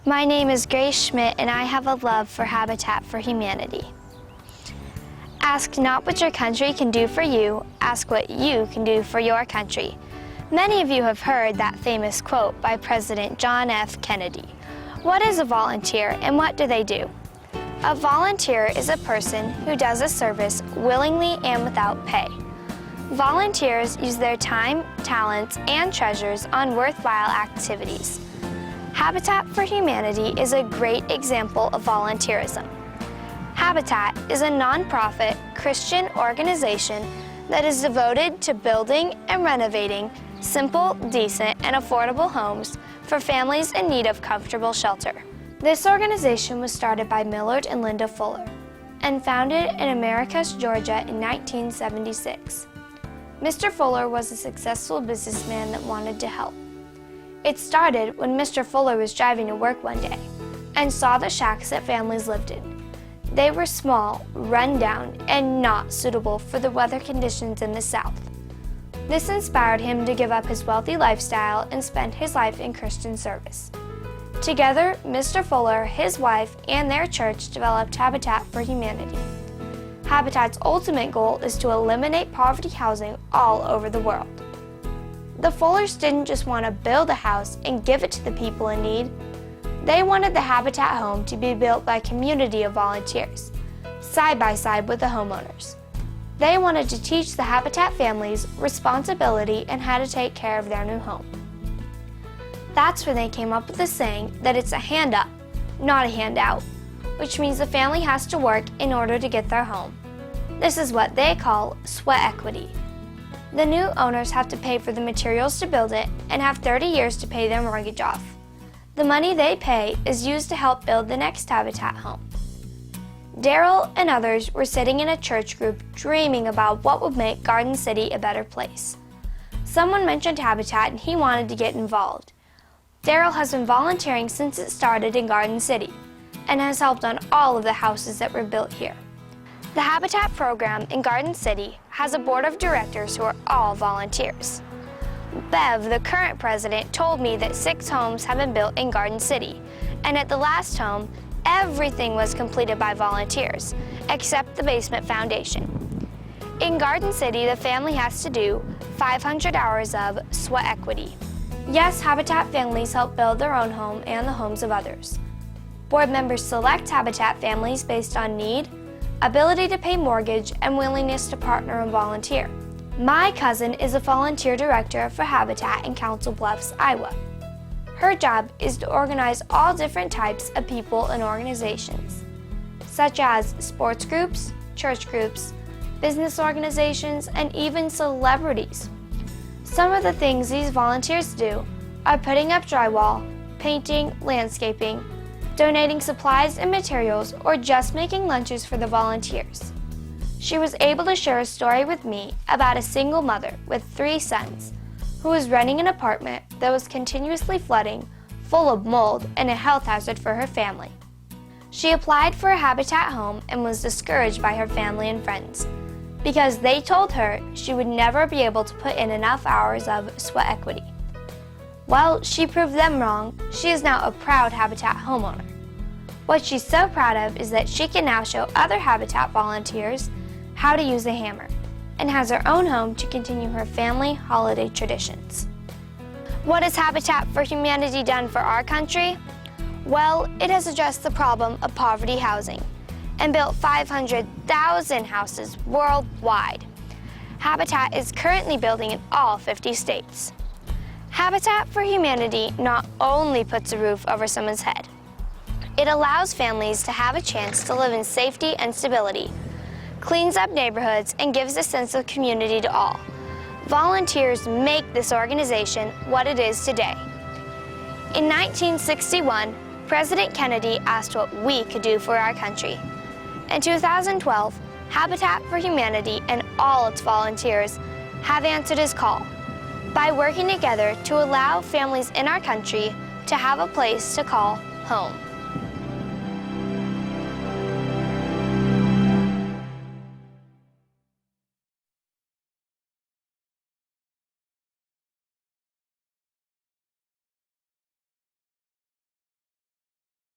My name is Grace Schmidt, and I have a love for Habitat for Humanity. Ask not what your country can do for you, ask what you can do for your country. Many of you have heard that famous quote by President John F. Kennedy. What is a volunteer and what do they do? A volunteer is a person who does a service willingly and without pay. Volunteers use their time, talents, and treasures on worthwhile activities. Habitat for Humanity is a great example of volunteerism. Habitat is a nonprofit Christian organization that is devoted to building and renovating simple, decent, and affordable homes for families in need of comfortable shelter. This organization was started by Millard and Linda Fuller and founded in Americus, Georgia in 1976. Mr. Fuller was a successful businessman that wanted to help. It started when Mr. Fuller was driving to work one day and saw the shacks that families lived in. They were small, run down, and not suitable for the weather conditions in the South. This inspired him to give up his wealthy lifestyle and spend his life in Christian service. Together, Mr. Fuller, his wife, and their church developed Habitat for Humanity. Habitat's ultimate goal is to eliminate poverty housing all over the world. The Fullers didn't just want to build a house and give it to the people in need. They wanted the Habitat home to be built by a community of volunteers, side by side with the homeowners. They wanted to teach the Habitat families responsibility and how to take care of their new home. That's when they came up with the saying that it's a hand up, not a handout, which means the family has to work in order to get their home. This is what they call sweat equity. The new owners have to pay for the materials to build it and have 30 years to pay their mortgage off. The money they pay is used to help build the next Habitat home. Daryl and others were sitting in a church group dreaming about what would make Garden City a better place. Someone mentioned Habitat and he wanted to get involved. Daryl has been volunteering since it started in Garden City and has helped on all of the houses that were built here. The Habitat program in Garden City has a board of directors who are all volunteers. Bev, the current president, told me that 6 homes have been built in Garden City, and at the last home, everything was completed by volunteers, except the basement foundation. In Garden City, the family has to do 500 hours of sweat equity. Yes, Habitat families help build their own home and the homes of others. Board members select Habitat families based on need, ability to pay mortgage, and willingness to partner and volunteer. My cousin is a volunteer director for Habitat in Council Bluffs, Iowa. Her job is to organize all different types of people and organizations, such as sports groups, church groups, business organizations, and even celebrities. Some of the things these volunteers do are putting up drywall, painting, landscaping, donating supplies and materials, or just making lunches for the volunteers. She was able to share a story with me about a single mother with 3 sons who was renting an apartment that was continuously flooding, full of mold, and a health hazard for her family. She applied for a Habitat home and was discouraged by her family and friends because they told her she would never be able to put in enough hours of sweat equity. Well, she proved them wrong. She is now a proud Habitat homeowner. What she's so proud of is that she can now show other Habitat volunteers how to use a hammer and has her own home to continue her family holiday traditions. What has Habitat for Humanity done for our country? Well, it has addressed the problem of poverty housing and built 500,000 houses worldwide. Habitat is currently building in all 50 states. Habitat for Humanity not only puts a roof over someone's head, it allows families to have a chance to live in safety and stability, cleans up neighborhoods, and gives a sense of community to all. Volunteers make this organization what it is today. In 1961, President Kennedy asked what we could do for our country. In 2012, Habitat for Humanity and all its volunteers have answered his call by working together to allow families in our country to have a place to call home.